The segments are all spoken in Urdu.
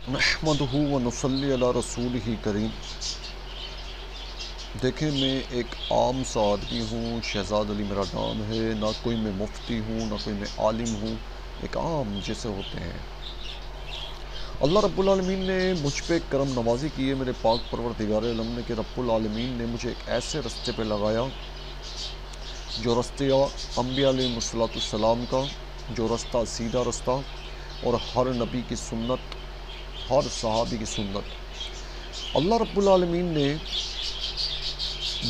نحمدہ و نصلی علی رسولہ کریم۔ دیکھیں، میں ایک عام سا آدمی ہوں، شہزاد علی میرا نام ہے، نہ کوئی میں مفتی ہوں نہ کوئی میں عالم ہوں، ایک عام جیسے ہوتے ہیں۔ اللہ رب العالمین نے مجھ پہ کرم نوازی کی ہے، میرے پاک پروردگار عالم نے، کہ رب العالمین نے مجھے ایک ایسے رستے پہ لگایا جو رستے انبیاء علیہ السلام کا، جو رستہ سیدھا رستہ، اور ہر نبی کی سنت، ہر صحابی کی سنت۔ اللہ رب العالمین نے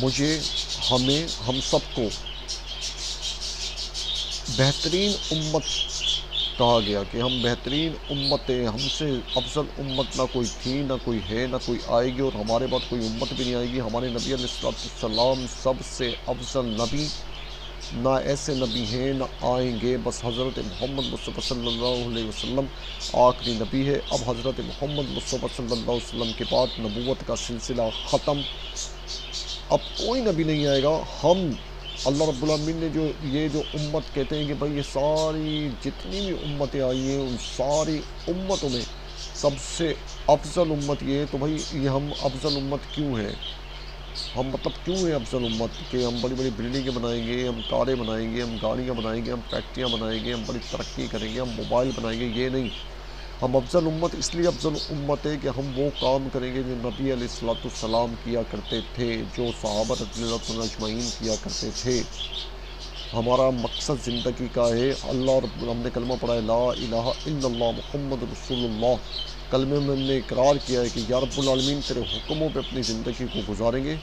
مجھے، ہمیں، ہم سب کو بہترین امت کہا گیا کہ ہم بہترین امت ہیں، ہم سے افضل امت نہ کوئی تھی، نہ کوئی ہے، نہ کوئی آئے گی، اور ہمارے بعد کوئی امت بھی نہیں آئے گی۔ ہمارے نبی علیہ السلام سب سے افضل نبی، نہ ایسے نبی ہیں نہ آئیں گے، بس حضرت محمد مصطفیٰ صلی اللہ علیہ وسلم آخری نبی ہے۔ اب حضرت محمد مصطفیٰ صلی اللہ علیہ وسلم کے بعد نبوت کا سلسلہ ختم، اب کوئی نبی نہیں آئے گا۔ ہم، اللہ رب العالمین نے جو امت کہتے ہیں کہ بھائی یہ ساری جتنی بھی امتیں آئی ہیں، ان ساری امتوں میں سب سے افضل امت یہ ہے، تو بھائی یہ ہم افضل امت کیوں ہیں؟ ہم مطلب کیوں ہیں افضل امت کہ ہم بڑی بڑی بلڈنگیں بنائیں گے، ہم کاریں بنائیں گے، ہم گاڑیاں بنائیں گے، ہم فیکٹریاں بنائیں گے، ہم بڑی ترقی کریں گے، ہم موبائل بنائیں گے؟ یہ نہیں، ہم افضل امت اس لیے افضل امت ہے کہ ہم وہ کام کریں گے جو نبی علیہ السلام کیا کرتے تھے، جو صحابہ رضی اللہ عنہم اجمعین کیا کرتے تھے۔ ہمارا مقصد زندگی کا ہے، ہم نے کلمہ پڑھا ہے، لا الہ الا اللہ محمد رسول اللہ۔ کلمے میں ہم نے اقرار کیا ہے کہ یا رب العالمین تیرے حکموں پہ اپنی زندگی کو گزاریں گے،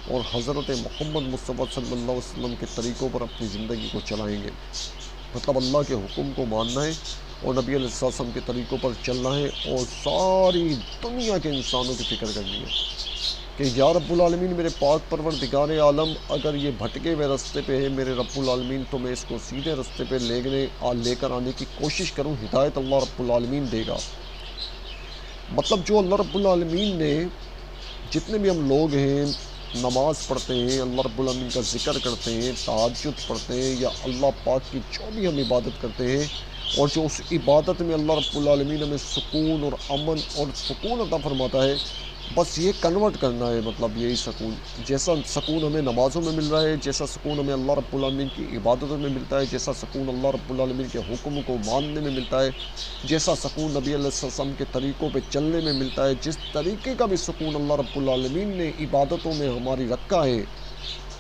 اور حضرت محمد مصطفیٰ صلی اللہ علیہ وسلم کے طریقوں پر اپنی زندگی کو چلائیں گے۔ مطلب اللہ کے حکم کو ماننا ہے اور نبی علیہ السلام کے طریقوں پر چلنا ہے، اور ساری دنیا کے انسانوں کی فکر کرنی ہے کہ یا رب العالمین میرے پاک پروردگار عالم، اگر یہ بھٹکے ہوئے رستے پہ ہے میرے رب العالمین، تو میں اس کو سیدھے رستے پہ لے کر آنے کی کوشش کروں۔ ہدایت اللہ رب العالمین دے گا۔ مطلب جو اللہ رب العالمین نے، جتنے بھی ہم لوگ ہیں نماز پڑھتے ہیں، اللہ رب العالمین کا ذکر کرتے ہیں، تہجد پڑھتے ہیں، یا اللہ پاک کی جو بھی ہم عبادت کرتے ہیں، اور جو اس عبادت میں اللہ رب العالمین ہمیں سکون اور امن اور سکون عطا فرماتا ہے، بس یہ کنورٹ کرنا ہے۔ مطلب یہی سکون، جیسا سکون ہمیں نمازوں میں مل رہا ہے، جیسا سکون ہمیں اللہ رب العالمین کی عبادتوں میں ملتا ہے، جیسا سکون اللہ رب العالمین کے حکم کو ماننے میں ملتا ہے، جیسا سکون نبی علیہ السلام کے طریقوں پہ چلنے میں ملتا ہے، جس طریقے کا بھی سکون اللہ رب العالمین نے عبادتوں میں ہماری رکھا ہے،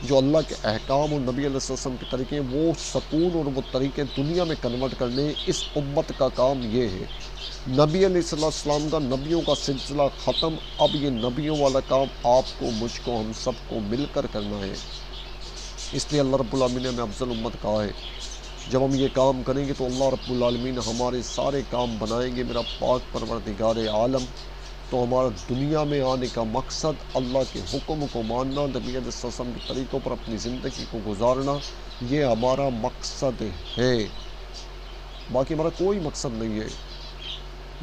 جو اللہ کے احکام اور نبی علیہ السلام کے طریقے ہیں، وہ سکون اور وہ طریقے دنیا میں کنورٹ کرنے، اس امت کا کام یہ ہے۔ نبی علیہ السلام کا، نبیوں کا سلسلہ ختم، اب یہ نبیوں والا کام آپ کو، مجھ کو، ہم سب کو مل کر کرنا ہے۔ اس لیے اللہ رب العالمین نے ہمیں افضل امت کہا ہے۔ جب ہم یہ کام کریں گے تو اللہ رب العالمین ہمارے سارے کام بنائیں گے۔ میرا پاک پروردگار عالم، تو ہمارا دنیا میں آنے کا مقصد اللہ کے حکم کو ماننا، نبی علیہ السلام کے طریقوں پر اپنی زندگی کو گزارنا، یہ ہمارا مقصد ہے۔ باقی ہمارا کوئی مقصد نہیں ہے۔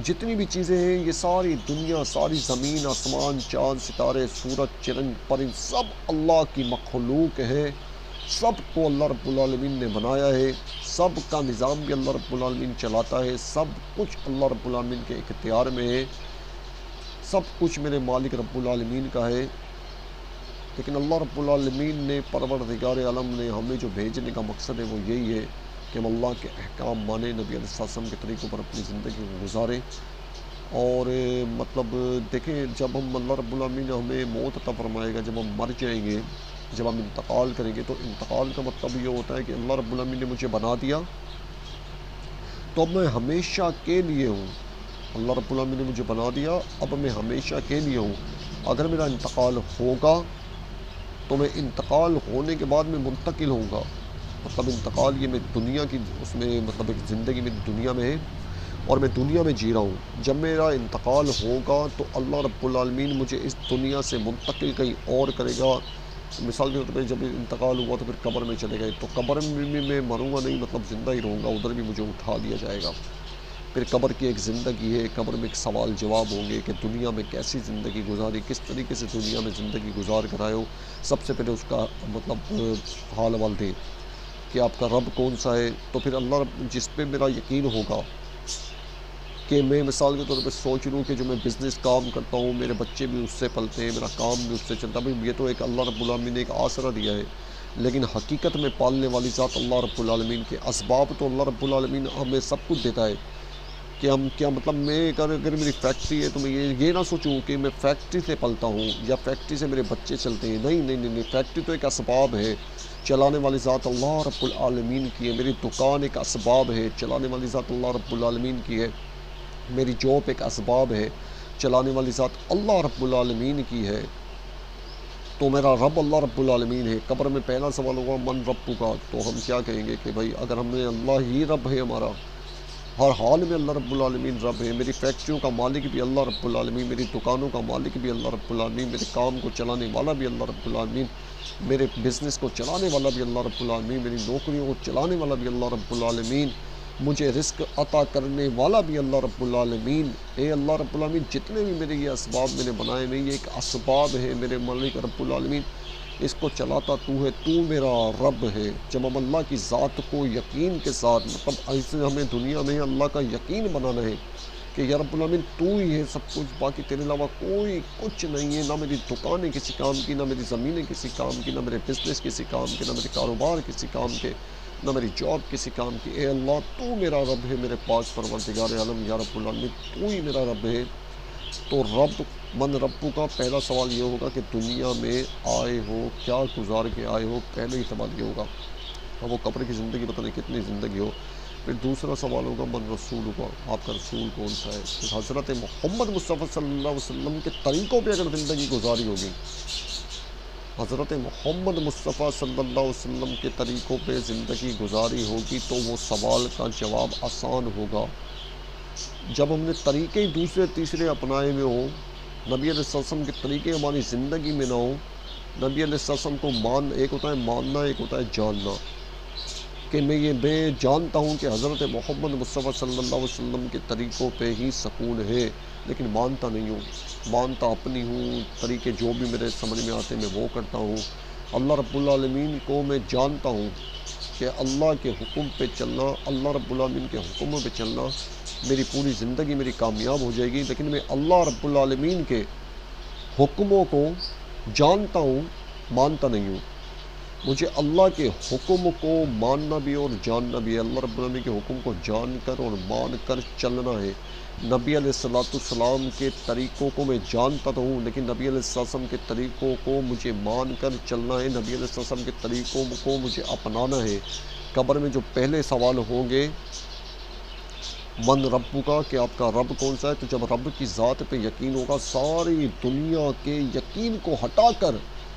جتنی بھی چیزیں ہیں، یہ ساری دنیا، ساری زمین، آسمان، چاند، ستارے، سورج، چرند، پرند، سب اللہ کی مخلوق ہے۔ سب کو اللہ رب العالمین نے بنایا ہے، سب کا نظام بھی اللہ رب العالمین چلاتا ہے، سب کچھ اللہ رب العالمین کے اختیار میں ہے، سب کچھ میرے مالک رب العالمین کا ہے۔ لیکن اللہ رب العالمین نے، پروردگار عالم نے ہمیں جو بھیجنے کا مقصد ہے وہ یہی ہے کہ ہم اللہ کے احکام مانیں، نبی علیہ السلام کے طریقوں پر اپنی زندگی کو گزاریں۔ اور مطلب دیکھیں، جب ہم، اللہ رب العالمین ہمیں موت عطا فرمائے گا، جب ہم مر جائیں گے، جب ہم انتقال کریں گے، تو انتقال کا مطلب یہ ہوتا ہے کہ اللہ رب العالمین نے مجھے بنا دیا، تو اب میں ہمیشہ کے لیے ہوں۔ اللہ رب العالمین نے مجھے بنا دیا، اب میں ہمیشہ کے لیے ہوں۔ اگر میرا انتقال ہوگا تو میں انتقال ہونے کے بعد میں منتقل ہوں گا۔ مطلب انتقال، یہ میں دنیا کی، اس میں مطلب ایک زندگی میں دنیا میں ہے، اور میں دنیا میں جی رہا ہوں۔ جب میرا انتقال ہوگا تو اللہ رب العالمین مجھے اس دنیا سے منتقل کہیں اور کرے گا۔ مثال کے طور پہ جب انتقال ہوا تو پھر قبر میں چلے گئے، تو قبر میں میں مروں گا نہیں، مطلب زندہ ہی رہوں گا، ادھر بھی مجھے اٹھا لیا جائے گا۔ پھر قبر کی ایک زندگی ہے، قبر میں ایک سوال جواب ہوں گے کہ دنیا میں کیسی زندگی گزاری، کس طریقے سے دنیا میں زندگی گزار کر آئے ہو۔ سب سے پہلے اس کا مطلب حال اول دیں کہ آپ کا رب کون سا ہے۔ تو پھر اللہ رب، جس پہ میرا یقین ہوگا، کہ میں مثال کے طور پہ سوچ لوں کہ جو میں بزنس کام کرتا ہوں میرے بچے بھی اس سے پلتے ہیں، میرا کام بھی اس سے چلتا ہے، بھائی یہ تو ایک اللہ رب العالمین نے ایک آسرا دیا ہے، لیکن حقیقت میں پالنے والی ذات اللہ رب العالمین کے اسباب تو اللہ رب العالمین ہمیں سب کچھ دیتا ہے کہ ہم کیا مطلب میں اگر میری فیکٹری ہے تو میں یہ نہ سوچوں کہ میں فیکٹری سے پلتا ہوں یا فیکٹری سے میرے بچے چلتے ہیں، نہیں نہیں نہیں نہیں، فیکٹری تو ایک اسباب ہے، چلانے والی ذات اللہ رب العالمین کی ہے، میری دکان ایک اسباب ہے، چلانے والی ذات اللہ رب العالمین کی ہے، میری جاب ایک اسباب ہے، چلانے والی ذات اللہ رب العالمین کی ہے، تو میرا رب اللہ رب العالمین ہے۔ قبر میں پہلا سوال ہوگا من رب کا، تو ہم کیا کہیں گے کہ بھائی اگر ہم نے اللہ ہی رب ہے ہمارا، ہر حال میں اللہ رب العالمین رب ہے، میری فیکٹریوں کا مالک بھی اللہ رب العالمین، میری دکانوں کا مالک بھی اللہ رب العالمین، میرے کام کو چلانے والا بھی اللہ رب العالمین، میرے بزنس کو چلانے والا بھی اللہ رب العالمین، میری نوکریوں کو چلانے والا بھی اللہ رب العالمین، مجھے رزق عطا کرنے والا بھی اللہ رب العالمین۔ اے اللہ رب العالمین جتنے بھی میرے یہ اسباب میں نے بنائے ہوئے، یہ ایک اسباب ہے میرے مالک رب العالمین، اس کو چلاتا تو ہے، تو میرا رب ہے۔ جب ہم اللہ کی ذات کو یقین کے ساتھ مطلب ایسے ہمیں دنیا میں اللہ کا یقین بنانا ہے کہ یا رب العالمین تو ہی ہے سب کچھ، باقی تیرے علاوہ کوئی کچھ نہیں ہے، نہ میری دکانیں کسی کام کی، نہ میری زمینیں کسی کام کی، نہ میرے بزنس کسی کام کے، نہ میرے کاروبار کسی کام کے، نہ میری جاب کسی کام کی۔ اے اللہ تو میرا رب ہے، میرے پاس پروردگار عالم یا رب العالمین تو ہی میرا رب ہے۔ تو رب من ربو کا پہلا سوال یہ ہوگا کہ دنیا میں آئے ہو کیا گزار کے آئے ہو، پہلے ہی سوال یہ ہوگا، اب وہ قبر کی زندگی پتہ نہیں کتنی زندگی ہو۔ پھر دوسرا سوال ہوگا من رسول کا، آپ کا رسول کون سا ہے؟ پھر حضرت محمد مصطفیٰ صلی اللہ علیہ وسلم کے طریقوں پہ اگر زندگی گزاری ہوگی، حضرت محمد مصطفیٰ صلی اللہ علیہ وسلم کے طریقوں پہ زندگی گزاری ہوگی تو وہ سوال کا جواب آسان ہوگا۔ جب ہم نے طریقے دوسرے تیسرے اپنائے ہوئے ہوں، نبی علیہ السلام کے طریقے ہماری زندگی میں نہ ہوں، نبی علیہ السلام کو ایک ہوتا ہے ماننا، ایک ہوتا ہے جاننا، کہ میں جانتا ہوں کہ حضرت محمد مصطفیٰ صلی اللہ علیہ وسلم کے طریقوں پہ ہی سکون ہے، لیکن مانتا نہیں ہوں، مانتا اپنی ہوں، طریقے جو بھی میرے سمجھ میں آتے میں وہ کرتا ہوں۔ اللہ رب العالمین کو میں جانتا ہوں کہ اللہ کے حکم پہ چلنا، اللہ رب العالمین کے حکموں پہ چلنا، میری پوری زندگی میری کامیاب ہو جائے گی، لیکن میں اللہ رب العالمین کے حکموں کو جانتا ہوں، مانتا نہیں ہوں۔ مجھے اللہ کے حکم کو ماننا بھی اور جاننا بھی ہے، اللہ رب العالمین کے حکم کو جان کر اور مان کر چلنا ہے۔ نبی علیہ السلام کے طریقوں کو میں جانتا تو ہوں، لیکن نبی علیہ السلام کے طریقوں کو مجھے مان کر چلنا ہے، نبی علیہ السلام کے طریقوں کو مجھے اپنانا ہے۔ قبر میں جو پہلے سوال ہوں گے من ربو کا، کہ آپ کا رب کون سا ہے، تو جب رب کی ذات پہ یقین ہوگا، ساری دنیا کے یقین کو ہٹا کر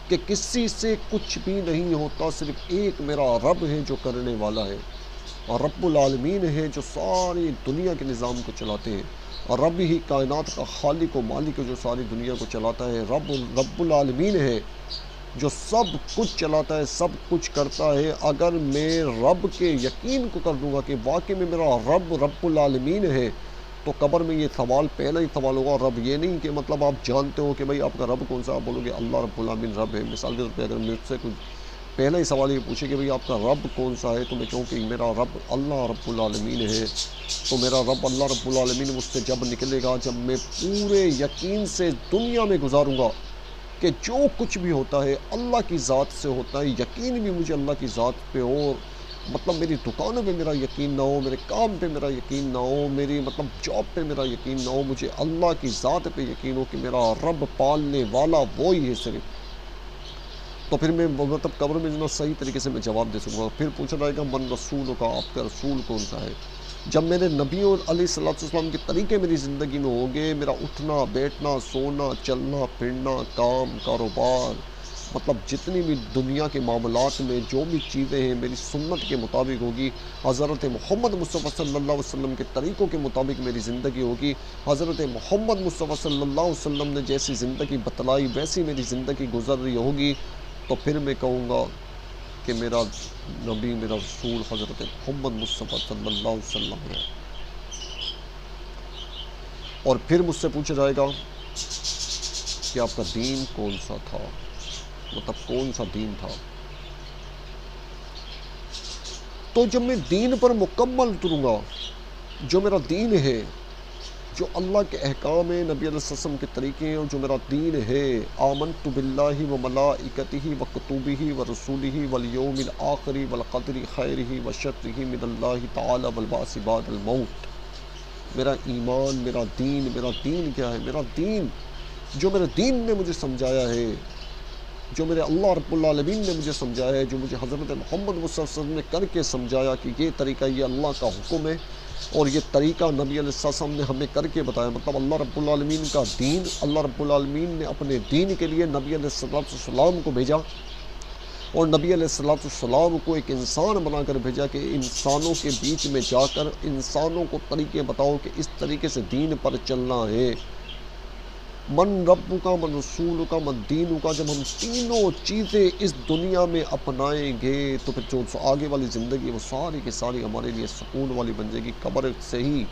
کہ کسی سے کچھ بھی نہیں ہوتا، صرف ایک میرا رب ہے جو کرنے والا ہے، اور رب العالمین ہے جو ساری دنیا کے نظام کو چلاتے ہیں، اور رب ہی کائنات کا خالق و مالک ہے جو ساری دنیا کو چلاتا ہے، رب العالمین ہے جو سب کچھ چلاتا ہے، سب کچھ کرتا ہے۔ اگر میں رب کے یقین کو کر دوں گا کہ واقعی میں میرا رب العالمین ہے، تو قبر میں یہ سوال پہلا ہی سوال ہوگا، رب یہ نہیں کہ مطلب آپ جانتے ہو کہ بھائی آپ کا رب کون سا، آپ بولو گے اللہ رب العالمین رب ہے۔ مثال کے طور پہ اگر مجھ سے کچھ پہلا ہی سوال یہ پوچھے کہ بھائی آپ کا رب کون سا ہے، تو میں کہوں کہ میرا رب اللہ رب العالمین ہے، تو میرا رب اللہ رب العالمین مجھ سے جب نکلے گا، جب میں پورے یقین سے دنیا میں گزاروں گا کہ جو کچھ بھی ہوتا ہے اللہ کی ذات سے ہوتا ہے، یقین بھی مجھے اللہ کی ذات پہ ہو، مطلب میری دکانوں پہ میرا یقین نہ ہو، میرے کام پہ میرا یقین نہ ہو، میری مطلب جاب پہ میرا یقین نہ ہو، مجھے اللہ کی ذات پہ یقین ہو کہ میرا رب پالنے والا وہی ہے صرف، تو پھر میں مطلب قبر میں جو صحیح طریقے سے میں جواب دے سکوں گا۔ پھر پوچھا جائے گا من رسول کا، آپ کا رسول کون سا ہے؟ جب میرے نبی علیہ السلام کے طریقے میری زندگی میں ہوں گے، میرا اٹھنا بیٹھنا سونا چلنا پھرنا کام کاروبار، مطلب جتنی بھی دنیا کے معاملات میں جو بھی چیزیں ہیں میری سنت کے مطابق ہوگی، حضرت محمد مصطفیٰ صلی اللہ علیہ وسلم کے طریقوں کے مطابق میری زندگی ہوگی، حضرت محمد مصطفیٰ صلی اللہ علیہ وسلم نے جیسی زندگی بتلائی ویسی میری زندگی گزر رہی ہوگی، تو پھر میں کہوں گا کہ میرا نبی میرا رسول حضرت محمد مصطفیٰ صلی اللہ علیہ وسلم ہے۔ اور پھر مجھ سے پوچھا جائے گا کہ آپ کا دین کون سا تھا، مطلب کون سا دین تھا۔ تو جب میں دین پر مکمل اتروں گا، جو میرا دین ہے جو اللہ کے احکام ہیں، نبی علیہ السلام کے طریقے ہیں، اور جو میرا دین ہے، آمنت باللہ و ملائکتہ و کتبہ و رسولہ والیوم الآخر والقدر خیرہ و شرہ من اللہ تعالی والبعث بعد الموت۔ میرا ایمان، میرا دین کیا ہے؟ میرا دین جو میرے دین نے مجھے سمجھایا ہے، جو میرے اللہ رب العالمین نے مجھے سمجھایا ہے، جو مجھے حضرت محمد صلی اللہ علیہ وسلم نے کر کے سمجھایا کہ یہ طریقہ، یہ اللہ کا حکم ہے، اور یہ طریقہ نبی علیہ السلام نے ہمیں کر کے بتایا۔ مطلب اللہ رب العالمین کا دین، اللہ رب العالمین نے اپنے دین کے لیے نبی علیہ السلام کو بھیجا، اور نبی علیہ السلام کو ایک انسان بنا کر بھیجا کہ انسانوں کے بیچ میں جا کر انسانوں کو طریقے بتاؤ کہ اس طریقے سے دین پر چلنا ہے۔ من رب کا، من رسول کا، من دین کا، جب ہم تینوں چیزیں اس دنیا میں اپنائیں گے تو پھر جو آگے والی زندگی وہ ساری کی ساری ہمارے لیے سکون والی بن جائے گی۔ قبر سے ہی،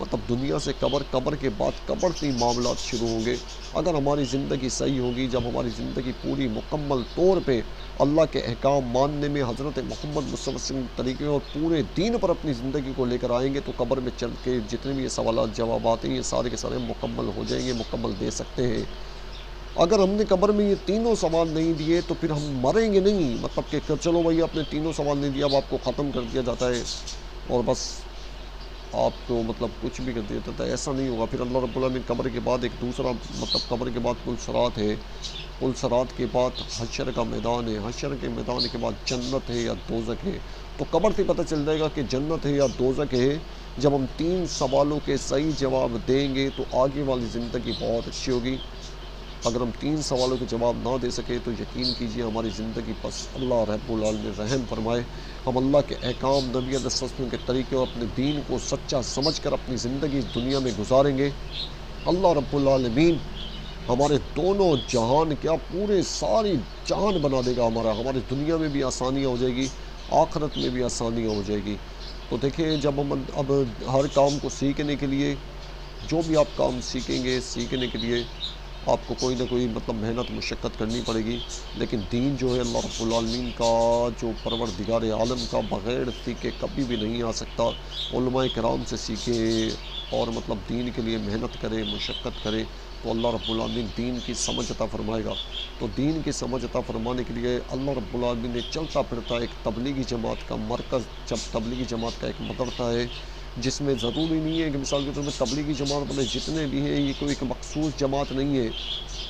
مطلب دنیا سے قبر کے بعد قبر سے ہی معاملات شروع ہوں گے۔ اگر ہماری زندگی صحیح ہوگی، جب ہماری زندگی پوری مکمل طور پہ اللہ کے احکام ماننے میں، حضرت محمد صلی اللہ علیہ وسلم طریقے اور پورے دین پر اپنی زندگی کو لے کر آئیں گے، تو قبر میں چل کے جتنے بھی یہ سوالات جوابات ہیں، یہ سارے کے سارے مکمل ہو جائیں گے، مکمل دے سکتے ہیں۔ اگر ہم نے قبر میں یہ تینوں سوال نہیں دیے تو پھر ہم مریں گے نہیں، مطلب کہ چلو بھائی آپ نے تینوں سوال نہیں دیا، اب آپ کو ختم کر دیا جاتا ہے اور بس آپ کو مطلب کچھ بھی کر دیا جاتا ہے، ایسا نہیں ہوگا۔ پھر اللہ رب العالمین قبر کے بعد ایک دوسرا، مطلب قبر کے بعد پل صراط ہے، پل صراط کے بعد حشر کا میدان ہے، حشر کے میدان کے بعد جنت ہے یا دوزخ ہے۔ تو قبر سے پتہ چل جائے گا کہ جنت ہے یا دوزخ ہے۔ جب ہم 3 سوالوں کے صحیح جواب دیں گے تو آگے والی زندگی بہت اچھی ہوگی۔ اگر ہم 3 سوالوں کے جواب نہ دے سکے تو یقین کیجئے ہماری زندگی بس اللہ رب العالمین رحم فرمائے۔ ہم اللہ کے احکام، نبی علیہ السلام کے طریقے اور اپنے دین کو سچا سمجھ کر اپنی زندگی اس دنیا میں گزاریں گے۔ اللہ رب العالمین ہمارے دونوں جہان، کیا پورے ساری جہان بنا دے گا ہماری دنیا میں بھی آسانیاں ہو جائے گی، آخرت میں بھی آسانیاں ہو جائے گی۔ تو دیکھیں، جب ہم اب ہر کام کو سیکھنے کے لیے، جو بھی آپ کام سیکھیں گے، سیکھنے کے لیے آپ کو کوئی نہ کوئی مطلب محنت مشقت کرنی پڑے گی، لیکن دین جو ہے اللہ رب العالمین کا، جو پروردگار عالم کا، بغیر سیکھے کبھی بھی نہیں آ سکتا۔ علماء کرام سے سیکھے اور مطلب دین کے لیے محنت کرے، مشقت کرے، تو اللہ رب العالمین دین کی سمجھ عطا فرمائے گا۔ تو دین کی سمجھ عطا فرمانے کے لیے اللہ رب العالمین نے چلتا پھرتا ایک تبلیغی جماعت کا مرکز، جب تبلیغی جماعت کا ایک مدرسہ ہے، جس میں ضروری نہیں ہے کہ مثال کے طور پہ تبلیغی جماعت والے جتنے بھی ہیں یہ کوئی ایک مخصوص جماعت نہیں ہے۔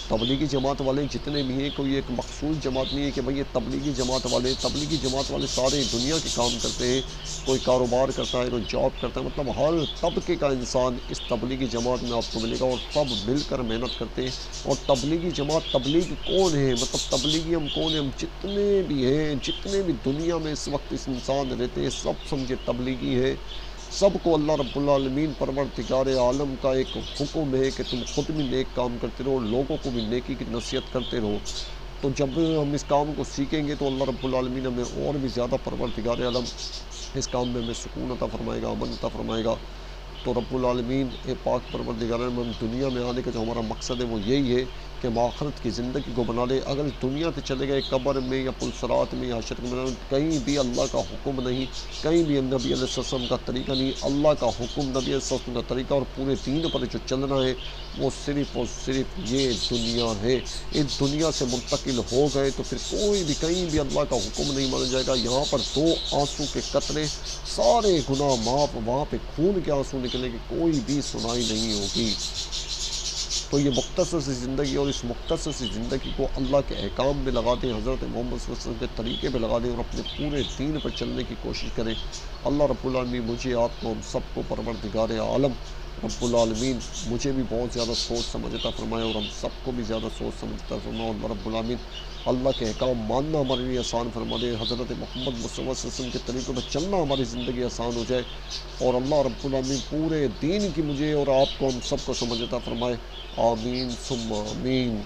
تبلیغی جماعت والے جتنے بھی ہیں کوئی ایک مخصوص جماعت نہیں ہے کہ بھئی یہ تبلیغی جماعت والے سارے دنیا کے کام کرتے ہیں، کوئی کاروبار کرتا ہے، کوئی جاب کرتا ہے، مطلب ہر طبقے کا انسان اس تبلیغی جماعت میں آپ کو ملے گا، اور سب مل کر محنت کرتے ہیں۔ اور تبلیغی جماعت، تبلیغ کون ہے، مطلب تبلیغی ہم کون ہیں، ہم جتنے بھی ہیں، جتنے بھی دنیا میں اس وقت اس انسان رہتے ہیں، سب سمجھے تبلیغی ہے۔ سب کو اللہ رب العالمین پروردگار عالم کا ایک حکم ہے کہ تم خود بھی نیک کام کرتے رہو، لوگوں کو بھی نیکی کی نصیحت کرتے رہو۔ تو جب ہم اس کام کو سیکھیں گے تو اللہ رب العالمین ہمیں اور بھی زیادہ پروردگار عالم اس کام میں ہمیں سکون عطا فرمائے گا، امن عطا فرمائے گا۔ تو رب العالمین پاک پروردگار عالم، ہم دنیا میں آنے کا جو ہمارا مقصد ہے وہ یہی ہے کہ ہم آخرت کی زندگی کو بنا لے۔ اگر دنیا سے چلے گئے قبر میں یا پل صراط میں یا حشر کے میدان میں، کہیں بھی اللہ کا حکم نہیں، کہیں بھی نبی علیہ السلام کا طریقہ نہیں۔ اللہ کا حکم، نبی علیہ السلام کا طریقہ اور پورے دین پر جو چلنا ہے وہ صرف اور صرف یہ دنیا ہے۔ اس دنیا سے منتقل ہو گئے تو پھر کوئی بھی کہیں بھی اللہ کا حکم نہیں مانا جائے گا۔ یہاں پر 2 آنسو کے قطرے، سارے گناہ معاف، وہاں پہ خون کے آنسو نکلیں گے، کوئی بھی سنائی نہیں ہوگی۔ تو یہ مختصر سی زندگی، اور اس مختصر سی زندگی کو اللہ کے احکام میں لگا دیں، حضرت محمد صلی اللہ علیہ وسلم کے طریقے پہ لگا دیں، اور اپنے پورے دین پر چلنے کی کوشش کریں۔ اللہ رب العالمین مجھے، آپ کو، ہم سب کو پروردگار عالم رب العالمین مجھے بھی بہت زیادہ سوچ سمجھ عطا فرمائے، اور ہم سب کو بھی زیادہ سوچ سمجھ عطا فرمائے۔ اور رب العالمین اللہ کے احکام ماننا ہمارے لیے آسان فرما دے، حضرت محمد مصطفیٰ صلی اللہ علیہ وسلم کے طریقوں پہ چلنا ہماری زندگی آسان ہو جائے، اور اللہ رب العالمین پورے دین کی مجھے اور آپ کو، ہم سب کو سمجھ عطا فرمائے۔ آمین ثم آمین۔